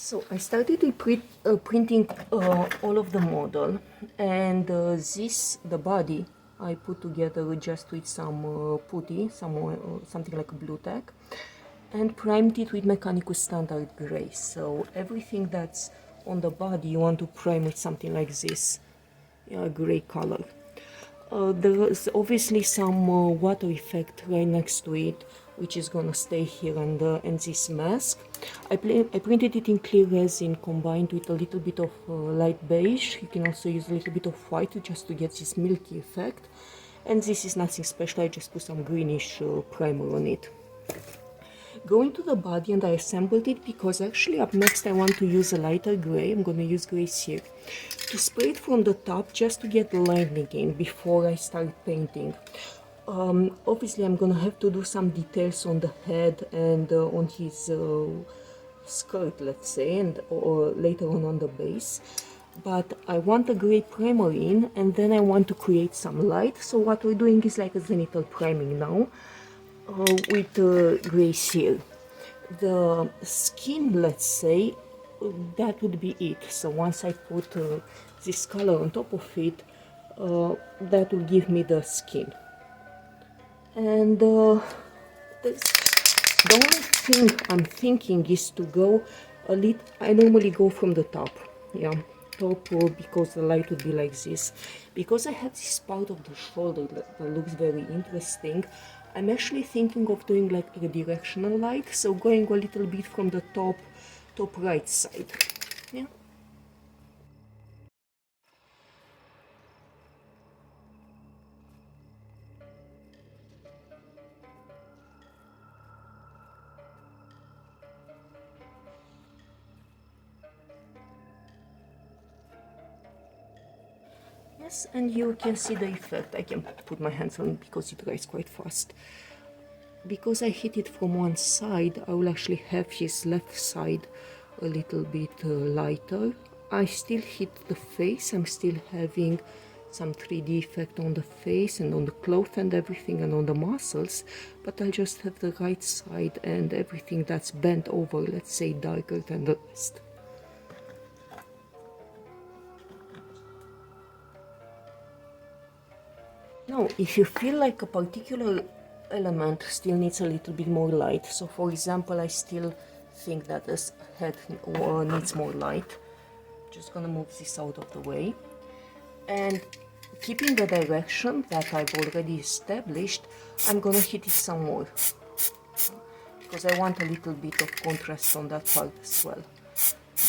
So I started with printing all of the model, and the body, I put together just with some putty, something like a blue tack, and primed it with Mechanicus Standard Gray. So everything that's on the body you want to prime with something like this, gray color. There's obviously some water effect right next to it, which is gonna stay here under and this mask. I printed it in clear resin combined with a little bit of light beige. You can also use a little bit of white just to get this milky effect. And this is nothing special, I just put some greenish primer on it. Going to the body, and I assembled it because actually up next I want to use a lighter gray. I'm going to use grays here to spray it from the top just to get lining in before I start painting. Obviously I'm going to have to do some details on the head and on his skirt, let's say, and or later on the base. But I want a gray primer in, and then I want to create some light. So what we're doing is like a zenithal priming now. With grays here. The skin, let's say, that would be it. So once I put this color on top of it, that will give me the skin. And the only thing I'm thinking is to go a little, I normally go from the top, top, because the light would be like this. Because I have this part of the shoulder that looks very interesting, I'm actually thinking of doing like a directional light, so going a little bit from the top right side. Yeah. Yes, and you can see the effect. I can put my hands on it because it dries quite fast. Because I hit it from one side, I will actually have his left side a little bit lighter. I still hit the face, I'm still having some 3D effect on the face and on the cloth and everything and on the muscles, but I'll just have the right side and everything that's bent over, let's say, darker than the rest. Now, if you feel like a particular element still needs a little bit more light, so for example, I still think that this head needs more light, just gonna move this out of the way, and keeping the direction that I've already established, I'm gonna hit it some more, because I want a little bit of contrast on that part as well.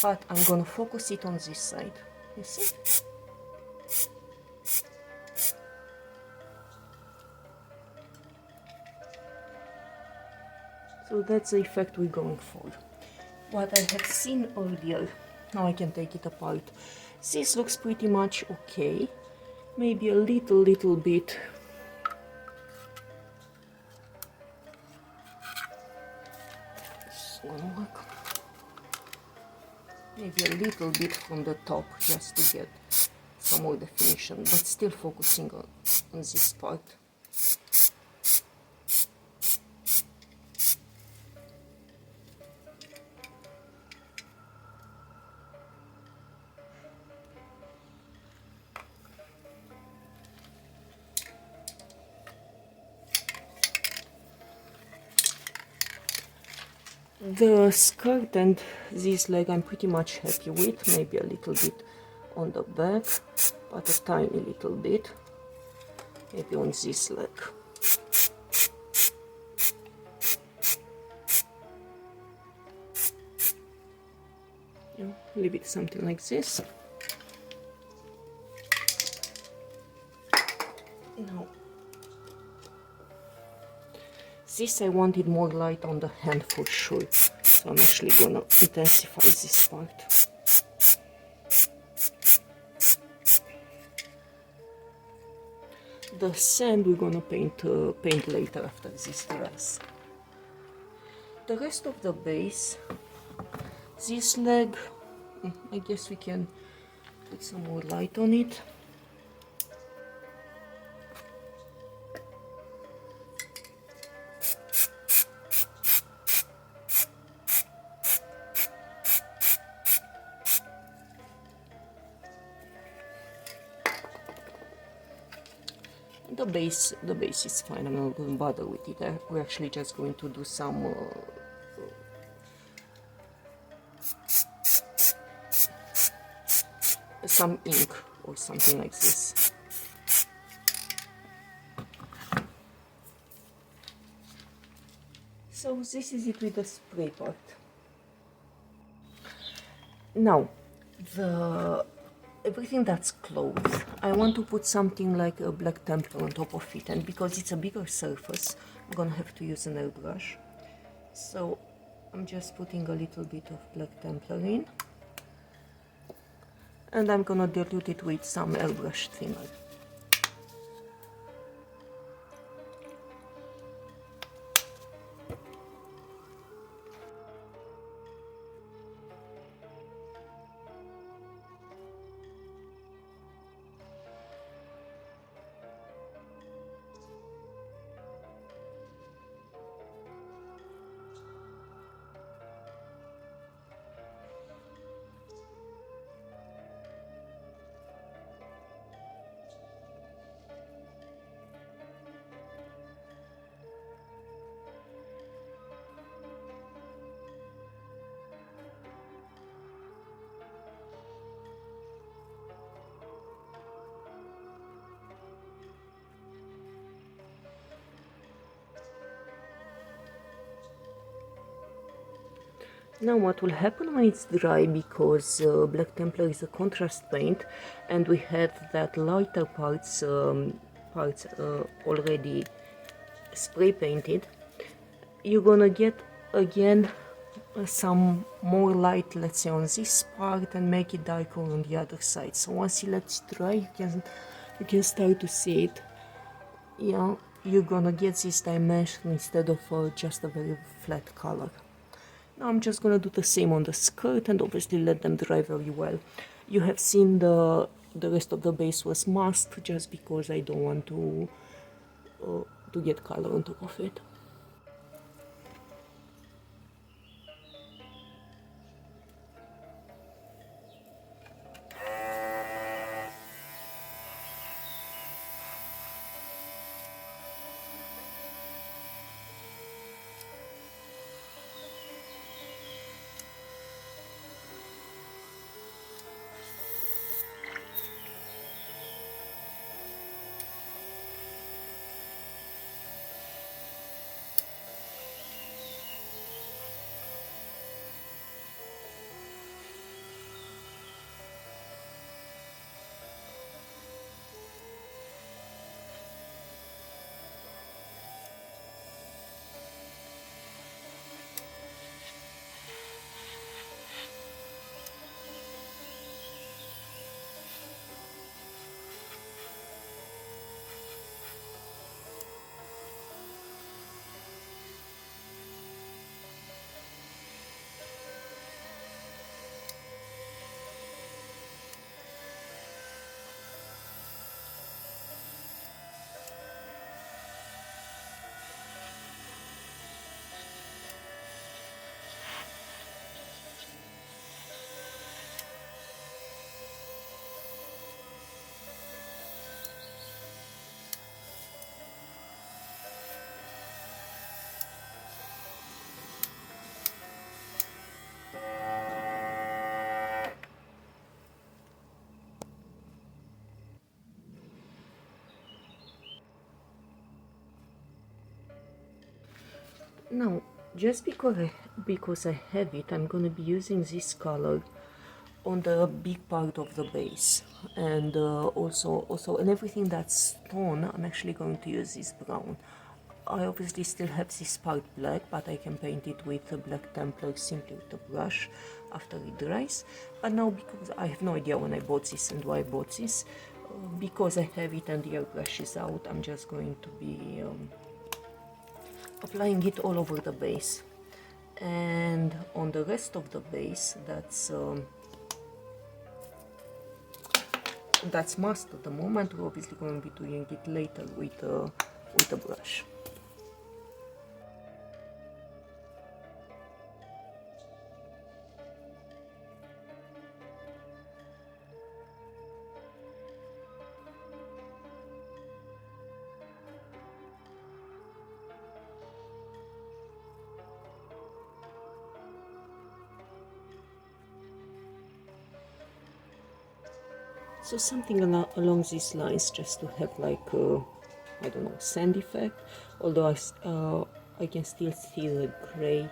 But I'm gonna focus it on this side, you see? So that's the effect we're going for. What I have seen earlier, now I can take it apart. This looks pretty much okay. Maybe a little bit. It's gonna work. Maybe a little bit from the top just to get some more definition, but still focusing on this part. The skirt and this leg I'm pretty much happy with, maybe a little bit on the back, but a tiny little bit, maybe on this leg. Leave it something like this. Now, this I wanted more light on the hand for sure, so I'm actually gonna intensify this part. The sand we're gonna paint later after this dress. The rest of the base, this leg, I guess we can put some more light on it. The base is fine. I'm not going to bother with it. We're actually just going to do some ink or something like this. So this is it with the spray part. Now, everything that's closed, I want to put something like a black templar on top of it, and because it's a bigger surface, I'm gonna have to use an airbrush. So I'm just putting a little bit of black templar in, and I'm gonna dilute it with some airbrush thinner. Now what will happen when it's dry, because Black Templar is a contrast paint and we have that lighter parts already spray painted, you're gonna get again some more light, let's say, on this part and make it darker on the other side. So once you let it dry, you can start to see it. Yeah, you're gonna get this dimension instead of just a very flat color. Now I'm just gonna do the same on the skirt and obviously let them dry very well. You have seen the rest of the base was masked just because I don't want to get color on top of it. Now, just because I have it, I'm going to be using this color on the big part of the base, and also and everything that's tone, I'm actually going to use this brown. I obviously still have this part black, but I can paint it with a black templar simply with a brush after it dries. But now, because I have no idea when I bought this and why I bought this, because I have it and the airbrush is out, I'm just going to be applying it all over the base, and on the rest of the base that's masked at the moment. We're obviously going to be doing it later with a brush. So something along these lines, just to have like I don't know, sand effect, although I can still see the gray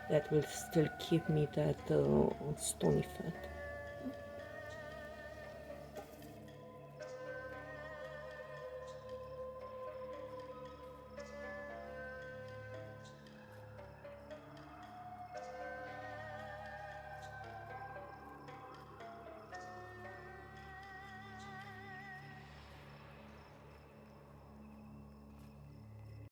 that will still give me that stone effect.